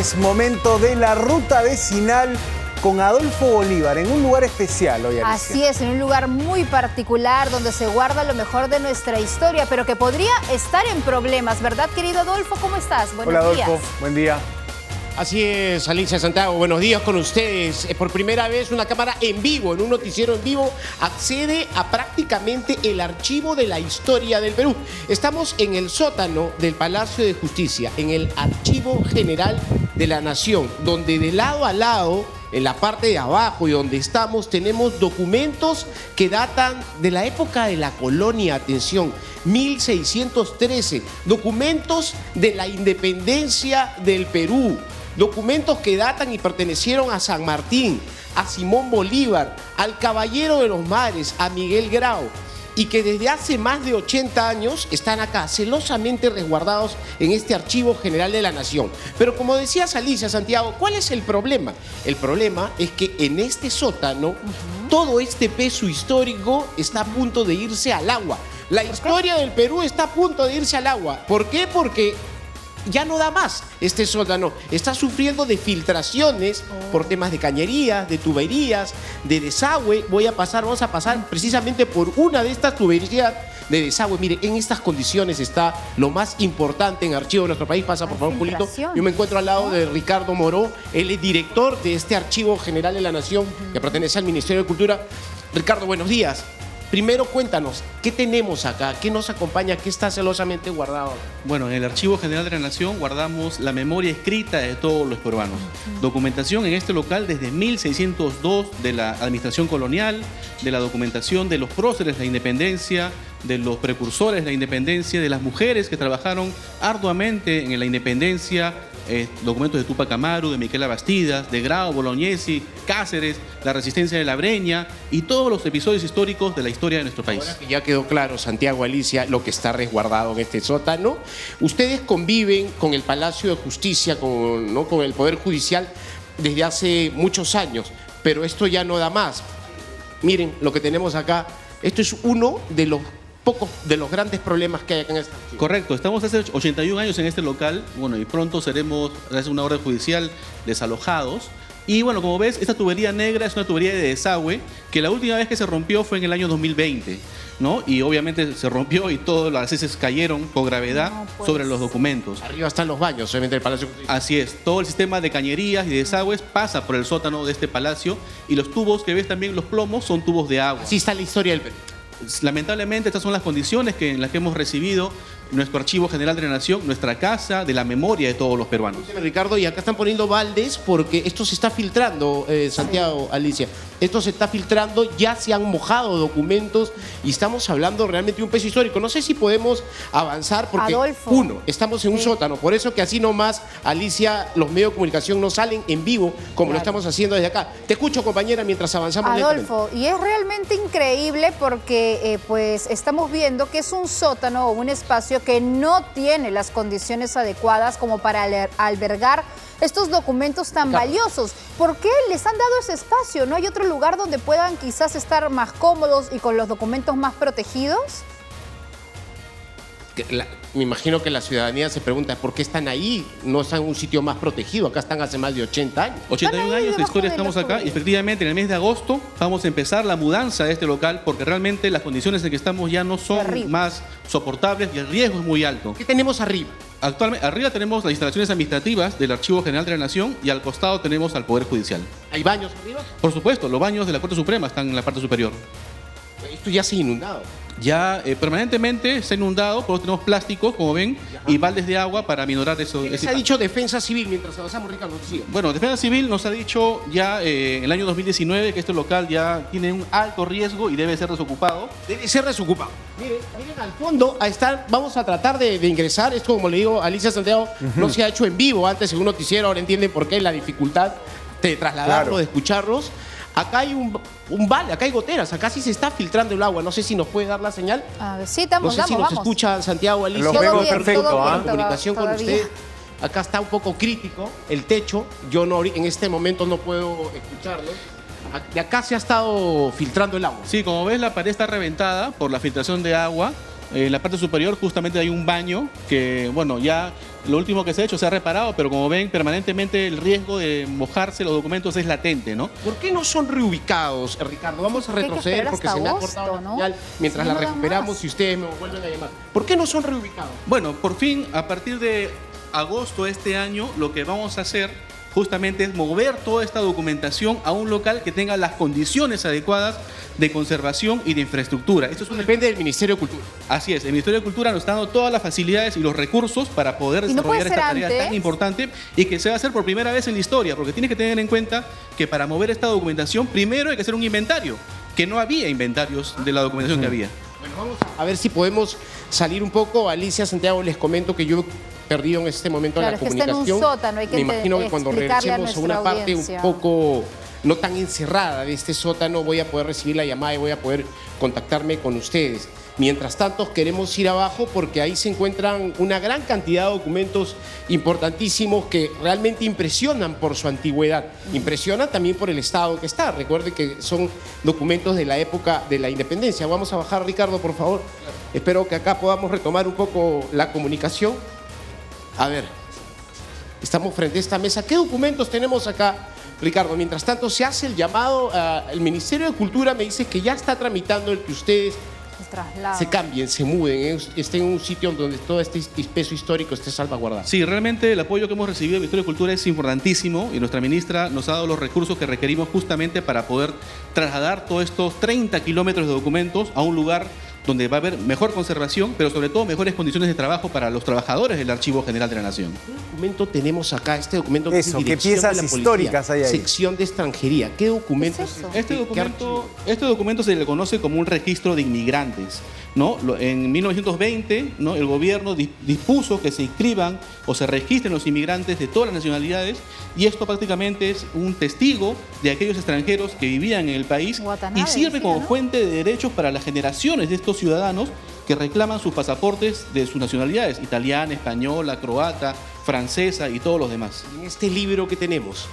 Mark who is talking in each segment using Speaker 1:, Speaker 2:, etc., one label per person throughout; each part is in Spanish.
Speaker 1: Es momento de la ruta vecinal con Adolfo Bolívar, en un lugar especial hoy, Alicia.
Speaker 2: Así es, en un lugar muy particular donde se guarda lo mejor de nuestra historia, pero que podría estar en problemas, ¿verdad, querido Adolfo? ¿Cómo estás?
Speaker 1: Buenos días. Hola, Adolfo. Buen día.
Speaker 3: Así es, Alicia Santiago, buenos días con ustedes. Por primera vez una cámara en vivo, en un noticiero en vivo, accede a prácticamente el archivo de la historia del Perú. Estamos en el sótano del Palacio de Justicia, en el Archivo General de la Nación, donde de lado a lado, en la parte de abajo y donde estamos, tenemos documentos que datan de la época de la colonia, atención, 1613, documentos de la independencia del Perú, documentos que datan y pertenecieron a San Martín, a Simón Bolívar, al Caballero de los Mares, a Miguel Grau, y que desde hace más de 80 años están acá, celosamente resguardados en este Archivo General de la Nación. Pero como decías, Alicia Santiago, ¿cuál es el problema? El problema es que en este sótano, todo este peso histórico está a punto de irse al agua. La historia del Perú está a punto de irse al agua. ¿Por qué? Porque ya no da más este sótano. Está sufriendo de filtraciones por temas de cañerías, de tuberías, de desagüe. Vamos a pasar precisamente por una de estas tuberías de desagüe. Mire, en estas condiciones está lo más importante en archivo de nuestro país. Pasa, por favor, Julito. Yo me encuentro al lado de Ricardo Moró. Él es director de este Archivo General de la Nación que pertenece al Ministerio de Cultura. Ricardo, buenos días. Primero cuéntanos, ¿qué tenemos acá? ¿Qué nos acompaña? ¿Qué está celosamente guardado?
Speaker 4: Bueno, en el Archivo General de la Nación guardamos la memoria escrita de todos los peruanos. Documentación en este local desde 1602 de la administración colonial, de la documentación de los próceres de la independencia, de los precursores de la independencia, de las mujeres que trabajaron arduamente en la independencia, documentos de Tupac Amaru, de Miquela Bastidas, de Grau, Bolognesi, Cáceres, la resistencia de la Breña y todos los episodios históricos de la historia de nuestro país.
Speaker 3: Ahora que ya quedó claro, Santiago, Alicia, lo que está resguardado en este sótano, ustedes conviven con el Palacio de Justicia, con el Poder Judicial desde hace muchos años, pero esto ya no da más. Miren lo que tenemos acá, esto es uno de los pocos de los grandes problemas que hay acá en este archivo.
Speaker 4: Correcto, estamos hace 81 años en este local, bueno, y pronto seremos, gracias a una orden judicial, desalojados. Y bueno, como ves, esta tubería negra es una tubería de desagüe que la última vez que se rompió fue en el año 2020, ¿no? Y obviamente se rompió y todas las heces cayeron con gravedad sobre los documentos.
Speaker 3: Arriba están los baños, obviamente, del Palacio de Justicia.
Speaker 4: Así es, todo el sistema de cañerías y desagües pasa por el sótano de este palacio y los tubos que ves también, los plomos, son tubos de agua.
Speaker 3: Así está la historia del Perú.
Speaker 4: Lamentablemente estas son las condiciones en las que hemos recibido nuestro Archivo General de la Nación, nuestra casa de la memoria de todos los peruanos.
Speaker 3: Ricardo, y acá están poniendo baldes porque esto se está filtrando, Santiago, Alicia. Esto se está filtrando, ya se han mojado documentos y estamos hablando realmente de un peso histórico. No sé si podemos avanzar porque,
Speaker 2: Adolfo,
Speaker 3: estamos en un sótano. Por eso que así nomás, Alicia, los medios de comunicación no salen en vivo como lo estamos haciendo desde acá. Te escucho, compañera, mientras avanzamos.
Speaker 2: Adolfo, y es realmente increíble porque pues estamos viendo que es un sótano o un espacio que no tiene las condiciones adecuadas como para albergar estos documentos tan valiosos. ¿Por qué les han dado ese espacio? ¿No hay otro lugar donde puedan quizás estar más cómodos y con los documentos más protegidos?
Speaker 3: Me imagino que la ciudadanía se pregunta ¿por qué están ahí? No están en un sitio más protegido. Acá están hace más de 80 años.
Speaker 4: 81 años de historia estamos acá y efectivamente en el mes de agosto vamos a empezar la mudanza de este local porque realmente las condiciones en que estamos ya no son más soportables y el riesgo es muy alto.
Speaker 3: ¿Qué tenemos arriba?
Speaker 4: Actualmente, arriba tenemos las instalaciones administrativas del Archivo General de la Nación y al costado tenemos al Poder Judicial.
Speaker 3: ¿Hay baños arriba?
Speaker 4: Por supuesto, los baños de la Corte Suprema están en la parte superior.
Speaker 3: Esto ya se ha inundado.
Speaker 4: Ya permanentemente se ha inundado, por eso tenemos plásticos, como ven, y baldes de agua para aminorar eso.
Speaker 3: ¿Qué se ha dicho Defensa Civil mientras avanzamos, Ricardo? Sí.
Speaker 4: Bueno, Defensa Civil nos ha dicho ya en el año 2019 que este local ya tiene un alto riesgo y debe ser desocupado.
Speaker 3: Debe ser desocupado. Miren al fondo, vamos a tratar de ingresar. Esto, como le digo, Alicia Santiago, no se ha hecho en vivo antes en un noticiero. Ahora entienden por qué la dificultad de trasladarlo, de escucharlos. Acá hay un vale, acá hay goteras, acá sí se está filtrando el agua. No sé si nos puede dar la señal.
Speaker 2: Sí, estamos,
Speaker 3: no sé si nos escucha Santiago, Alicia.
Speaker 1: Lo vemos perfecto.
Speaker 3: En comunicación con usted. Acá está un poco crítico el techo. Yo no, en este momento no puedo escucharlo. De acá se ha estado filtrando el agua.
Speaker 4: Sí, como ves, la pared está reventada por la filtración de agua. En la parte superior justamente hay un baño que, bueno, ya Lo último que se ha hecho se ha reparado, pero como ven, permanentemente el riesgo de mojarse los documentos es latente, ¿no?
Speaker 3: ¿Por qué no son reubicados, Ricardo? Vamos a
Speaker 2: Hay que
Speaker 3: retroceder
Speaker 2: esperar
Speaker 3: porque
Speaker 2: hasta
Speaker 3: se me ha
Speaker 2: agosto,
Speaker 3: cortado la
Speaker 2: ¿no?
Speaker 3: señal mientras
Speaker 2: Si
Speaker 3: la
Speaker 2: no dan
Speaker 3: recuperamos
Speaker 2: más.
Speaker 3: y ustedes me vuelven a llamar. ¿Por qué no son reubicados?
Speaker 4: Bueno, por fin, a partir de agosto de este año, lo que vamos a hacer justamente es mover toda esta documentación a un local que tenga las condiciones adecuadas de conservación y de infraestructura. Esto es
Speaker 3: Depende del Ministerio de Cultura.
Speaker 4: Así es, el Ministerio de Cultura nos está dando todas las facilidades y los recursos para poder
Speaker 2: ¿Y no puede
Speaker 4: desarrollar esta
Speaker 2: ser
Speaker 4: tarea
Speaker 2: antes?
Speaker 4: tan importante y que se va a hacer por primera vez en la historia, porque tienes que tener en cuenta que para mover esta documentación primero hay que hacer un inventario, que no había inventarios de la documentación que había.
Speaker 3: Bueno, vamos a ver si podemos salir un poco. Alicia, Santiago, les comento que yo he perdido en este momento
Speaker 2: Claro,
Speaker 3: la
Speaker 2: es que está en un
Speaker 3: comunicación.
Speaker 2: sótano, hay que
Speaker 3: Me imagino que cuando
Speaker 2: explicarle a
Speaker 3: regresemos a
Speaker 2: nuestra
Speaker 3: una parte
Speaker 2: audiencia.
Speaker 3: un poco no tan encerrada de este sótano, voy a poder recibir la llamada y voy a poder contactarme con ustedes. Mientras tanto, queremos ir abajo porque ahí se encuentran una gran cantidad de documentos importantísimos que realmente impresionan por su antigüedad. Impresionan también por el estado que está. Recuerde que son documentos de la época de la independencia. Vamos a bajar, Ricardo, por favor. Espero que acá podamos retomar un poco la comunicación. A ver, estamos frente a esta mesa. ¿Qué documentos tenemos acá, Ricardo? Mientras tanto, se hace el llamado al Ministerio de Cultura. Me dice que ya está tramitando el que ustedes
Speaker 2: Traslado.
Speaker 3: se cambien, se muden, estén en un sitio donde todo este peso histórico esté salvaguardado.
Speaker 4: Sí, realmente el apoyo que hemos recibido del Ministerio de Cultura es importantísimo y nuestra ministra nos ha dado los recursos que requerimos justamente para poder trasladar todos estos 30 kilómetros de documentos a un lugar donde va a haber mejor conservación, pero sobre todo mejores condiciones de trabajo para los trabajadores del Archivo General de la Nación.
Speaker 3: ¿Qué documento tenemos acá? Este documento
Speaker 1: Eso,
Speaker 3: dice
Speaker 1: ¿qué
Speaker 3: Dirección
Speaker 1: piezas
Speaker 3: de la Policía,
Speaker 1: históricas hay ahí?
Speaker 3: Sección de extranjería. ¿Qué documento
Speaker 2: ¿Qué
Speaker 3: es
Speaker 2: es eso?
Speaker 4: Este documento se le conoce como un registro de inmigrantes, ¿no? En 1920, ¿no? El gobierno dispuso que se inscriban o se registren los inmigrantes de todas las nacionalidades y esto prácticamente es un testigo de aquellos extranjeros que vivían en el país
Speaker 2: Watanabe,
Speaker 4: y sirve
Speaker 2: decía,
Speaker 4: como
Speaker 2: ¿no?
Speaker 4: fuente de derechos para las generaciones de estos ciudadanos que reclaman sus pasaportes de sus nacionalidades, italiana, española, croata, francesa y todos los demás.
Speaker 3: En este libro que tenemos.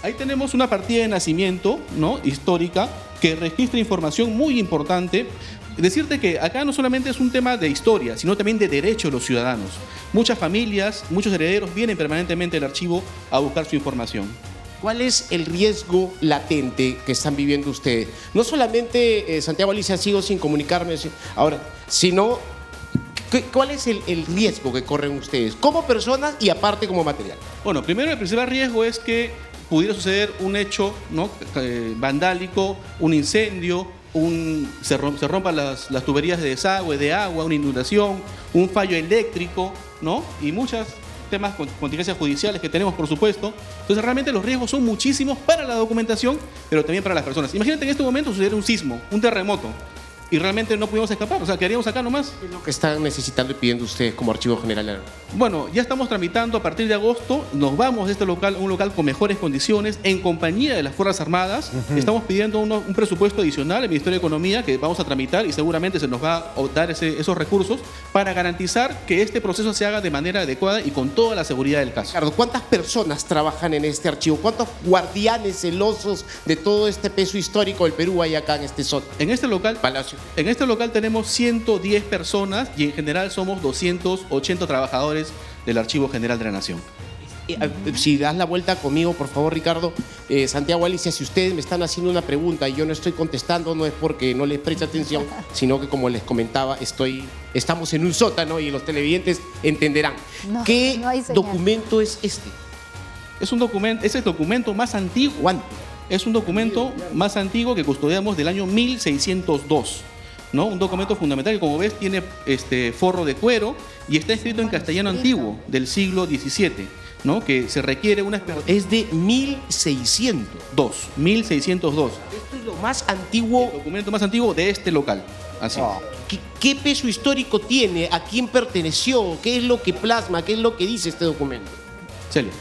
Speaker 4: Ahí tenemos una partida de nacimiento, ¿no? Histórica que registra información muy importante. Decirte que acá no solamente es un tema de historia, sino también de derechos de los ciudadanos. Muchas familias, muchos herederos vienen permanentemente al archivo a buscar su información.
Speaker 3: ¿Cuál es el riesgo latente que están viviendo ustedes? No solamente, Santiago, Alicia, sigo sin comunicarme ahora, sino ¿cuál es el riesgo que corren ustedes como personas y aparte como material?
Speaker 4: Bueno, primero el principal riesgo es que pudiera suceder un hecho, ¿no? Vandálico, un incendio, se rompan las tuberías de desagüe, de agua, una inundación, un fallo eléctrico, ¿no? Y muchos temas con contingencias judiciales que tenemos, por supuesto. Entonces, realmente los riesgos son muchísimos para la documentación, pero también para las personas. Imagínate en este momento suceder un sismo, un terremoto, y realmente no pudimos escapar, o sea, quedaríamos acá nomás.
Speaker 3: ¿Qué es lo que están necesitando y pidiendo ustedes como Archivo General?
Speaker 4: Bueno, ya estamos tramitando a partir de agosto, nos vamos de este local a un local con mejores condiciones, en compañía de las Fuerzas Armadas. Estamos pidiendo un presupuesto adicional al Ministerio de Economía que vamos a tramitar y seguramente se nos va a dar esos recursos para garantizar que este proceso se haga de manera adecuada y con toda la seguridad del caso.
Speaker 3: Ricardo, ¿cuántas personas trabajan en este archivo? ¿Cuántos guardianes celosos de todo este peso histórico del Perú hay acá en este sótano?
Speaker 4: En este local
Speaker 3: Palacio.
Speaker 4: En este local tenemos 110 personas y en general somos 280 trabajadores del Archivo General de la Nación.
Speaker 3: Si das la vuelta conmigo, por favor, Ricardo. Santiago, Alicia, si ustedes me están haciendo una pregunta y yo no estoy contestando, no es porque no les preste atención, sino que, como les comentaba, estamos en un sótano y los televidentes entenderán.
Speaker 2: No,
Speaker 3: ¿Qué
Speaker 2: no hay señal.
Speaker 3: documento es este?
Speaker 4: Es el documento más antiguo.
Speaker 3: ¿Cuánto?
Speaker 4: Es un documento más antiguo que custodiamos del año 1602. ¿No? Un documento fundamental que, como ves, tiene forro de cuero y está escrito en castellano antiguo del siglo XVII, ¿no? Que se requiere una expertise.
Speaker 3: Es de 1602.
Speaker 4: 1602.
Speaker 3: Esto es lo más antiguo.
Speaker 4: El documento más antiguo de este local. Así.
Speaker 3: ¿Qué peso histórico tiene? ¿A quién perteneció? ¿Qué es lo que plasma? ¿Qué es lo que dice este documento?
Speaker 4: Celia.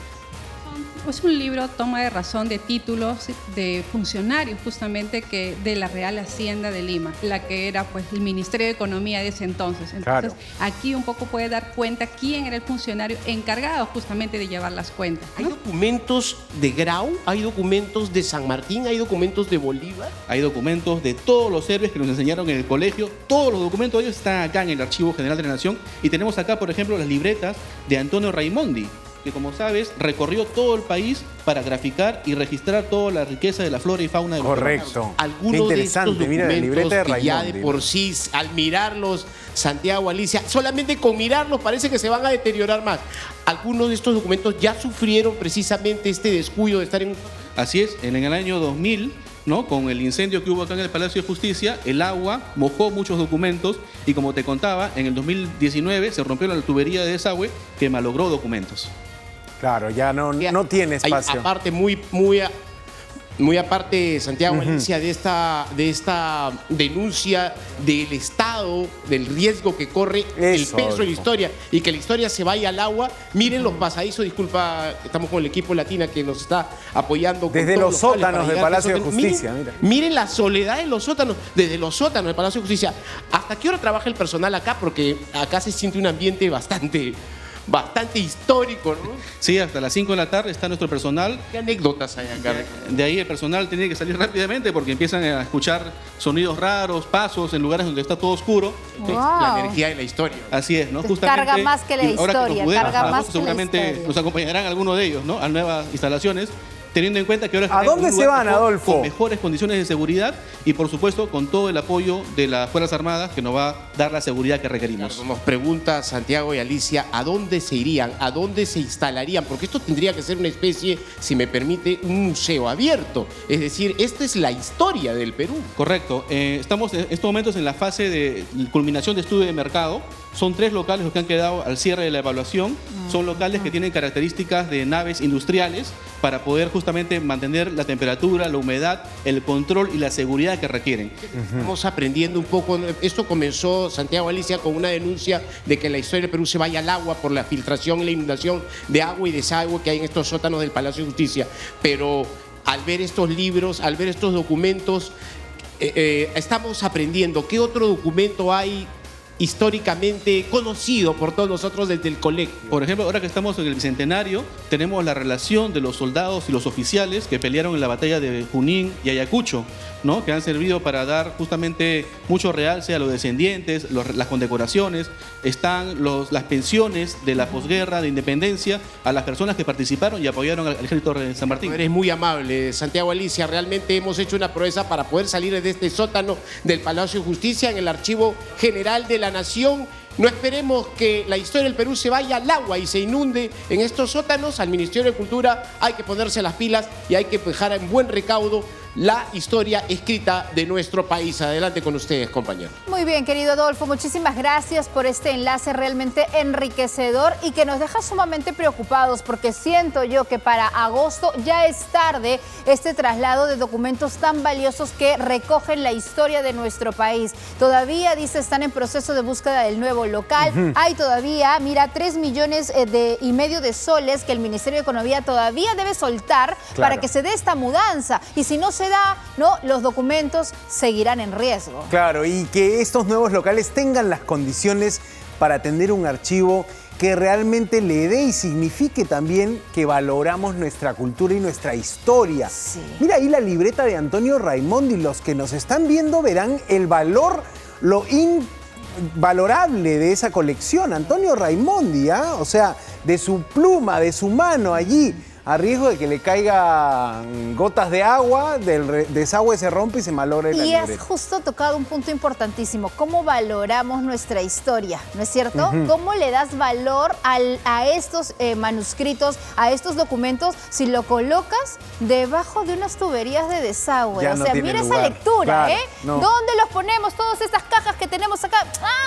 Speaker 5: Son Es un libro toma de razón de títulos de funcionarios justamente que de la Real Hacienda de Lima, la que era pues el Ministerio de Economía de ese entonces. Entonces, aquí un poco puede dar cuenta quién era el funcionario encargado justamente de llevar las cuentas, ¿no?
Speaker 3: ¿Hay documentos de Grau? ¿Hay documentos de San Martín? ¿Hay documentos de Bolívar?
Speaker 4: Hay documentos de todos los héroes que nos enseñaron en el colegio. Todos los documentos de ellos están acá en el Archivo General de la Nación. Y tenemos acá, por ejemplo, las libretas de Antonio Raimondi, que como sabes, recorrió todo el país para graficar y registrar toda la riqueza de la flora y fauna de los peruanos.
Speaker 1: Correcto.
Speaker 3: Algunos de estos
Speaker 1: interesante, mira la libreta de
Speaker 3: documentos que ya de
Speaker 1: Raimondi,
Speaker 3: por
Speaker 1: ¿no?
Speaker 3: sí, al mirarlos, Santiago, Alicia, solamente con mirarlos parece que se van a deteriorar más. Algunos de estos documentos ya sufrieron precisamente este descuido de estar en...
Speaker 4: Así es, en el año 2000, ¿no? Con el incendio que hubo acá en el Palacio de Justicia, el agua mojó muchos documentos y, como te contaba, en el 2019 se rompió la tubería de desagüe que malogró documentos.
Speaker 1: Claro, ya no tiene espacio.
Speaker 3: Aparte, muy aparte, Santiago, Alicia, de esta denuncia del Estado, del riesgo que corre el peso de la historia y que la historia se vaya al agua. Miren los pasadizos, disculpa, estamos con el equipo Latina que nos está apoyando.
Speaker 1: Desde los sótanos del Palacio de Justicia.
Speaker 3: Miren la soledad de los sótanos, desde los sótanos del Palacio de Justicia. ¿Hasta qué hora trabaja el personal acá? Porque acá se siente un ambiente bastante histórico, ¿no?
Speaker 4: Sí, hasta las 5 de la tarde está nuestro personal.
Speaker 3: ¿Qué anécdotas hay acá?
Speaker 4: De ahí el personal tiene que salir rápidamente porque empiezan a escuchar sonidos raros, pasos en lugares donde está todo oscuro.
Speaker 2: Wow.
Speaker 3: La energía de la historia.
Speaker 4: Así es, ¿no?
Speaker 2: Entonces, carga más que la historia, carga más que la
Speaker 4: seguramente
Speaker 2: historia.
Speaker 4: nos acompañarán algunos de ellos, ¿no? A nuevas instalaciones, teniendo en cuenta que ahora
Speaker 1: ¿A dónde se van, Adolfo?
Speaker 4: Con mejores condiciones de seguridad y, por supuesto, con todo el apoyo de las Fuerzas Armadas que nos va a dar la seguridad que requerimos.
Speaker 3: Nos pregunta Santiago y Alicia, ¿a dónde se irían? ¿A dónde se instalarían? Porque esto tendría que ser una especie, si me permite, un museo abierto. Es decir, esta es la historia del Perú.
Speaker 4: Correcto. Estamos en estos momentos en la fase de culminación de estudio de mercado. Son 3 locales los que han quedado al cierre de la evaluación. Son locales que tienen características de naves industriales para poder justamente mantener la temperatura, la humedad, el control y la seguridad que requieren.
Speaker 3: Estamos aprendiendo un poco. Esto comenzó, Santiago, Alicia, con una denuncia de que la historia del Perú se vaya al agua por la filtración y la inundación de agua y desagüe que hay en estos sótanos del Palacio de Justicia. Pero al ver estos libros, al ver estos documentos, estamos aprendiendo. ¿Qué otro documento hay históricamente conocido por todos nosotros desde el colegio?
Speaker 4: Por ejemplo, ahora que estamos en el Bicentenario, tenemos la relación de los soldados y los oficiales que pelearon en la batalla de Junín y Ayacucho, ¿no? Que han servido para dar justamente mucho realce a los descendientes, las condecoraciones. Están las pensiones de la posguerra de independencia a las personas que participaron y apoyaron al ejército de San Martín.
Speaker 3: Eres muy amable, Santiago, Alicia. Realmente hemos hecho una proeza para poder salir de este sótano del Palacio de Justicia en el Archivo General de la Nación. No esperemos que la historia del Perú se vaya al agua y se inunde en estos sótanos. Al Ministerio de Cultura hay que ponerse las pilas y hay que dejar en buen recaudo la historia escrita de nuestro país. Adelante con ustedes, compañeros.
Speaker 2: Muy bien, querido Adolfo, muchísimas gracias por este enlace realmente enriquecedor y que nos deja sumamente preocupados porque siento yo que para agosto ya es tarde este traslado de documentos tan valiosos que recogen la historia de nuestro país. Todavía, dice, están en proceso de búsqueda del nuevo local. Hay todavía, mira, 3,5 millones de soles que el Ministerio de Economía todavía debe soltar para que se dé esta mudanza. Y si no se da, ¿no?, los documentos seguirán en riesgo.
Speaker 1: Claro, y que estos nuevos locales tengan las condiciones para atender un archivo que realmente le dé y signifique también que valoramos nuestra cultura y nuestra historia.
Speaker 2: Sí.
Speaker 1: Mira ahí la libreta de Antonio Raimondi. Los que nos están viendo verán el valor, lo invalorable de esa colección. Antonio Raimondi, ¿ah? O sea, de su pluma, de su mano allí, a riesgo de que le caigan gotas de agua, del desagüe se rompe y se malogre la libreta.
Speaker 2: Y has justo tocado un punto importantísimo, cómo valoramos nuestra historia, ¿no es cierto? ¿Cómo le das valor a estos manuscritos, a estos documentos, si lo colocas debajo de unas tuberías de desagüe?
Speaker 1: Ya
Speaker 2: o
Speaker 1: no
Speaker 2: sea,
Speaker 1: tiene
Speaker 2: mira
Speaker 1: lugar.
Speaker 2: esa lectura,
Speaker 1: Claro,
Speaker 2: ¿eh?
Speaker 1: no.
Speaker 2: ¿Dónde los ponemos? Todas estas cajas que tenemos acá,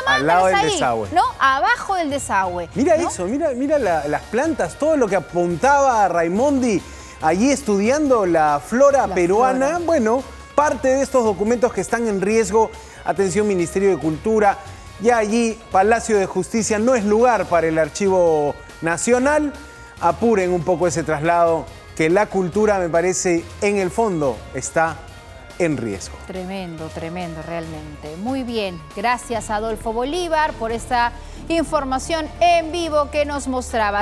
Speaker 1: Al lado del
Speaker 2: ahí,
Speaker 1: desagüe.
Speaker 2: ¿no? Abajo del desagüe.
Speaker 1: Mira,
Speaker 2: ¿no?
Speaker 1: eso, mira las plantas, todo lo que apuntaba Raimondi allí estudiando la flora peruana.
Speaker 2: Flora.
Speaker 1: Bueno, parte de estos documentos que están en riesgo. Atención, Ministerio de Cultura. Ya allí, Palacio de Justicia no es lugar para el Archivo Nacional. Apuren un poco ese traslado que la cultura, me parece, en el fondo está en riesgo.
Speaker 2: Tremendo, tremendo realmente. Muy bien, gracias Adolfo Bolívar por esta información en vivo que nos mostraba.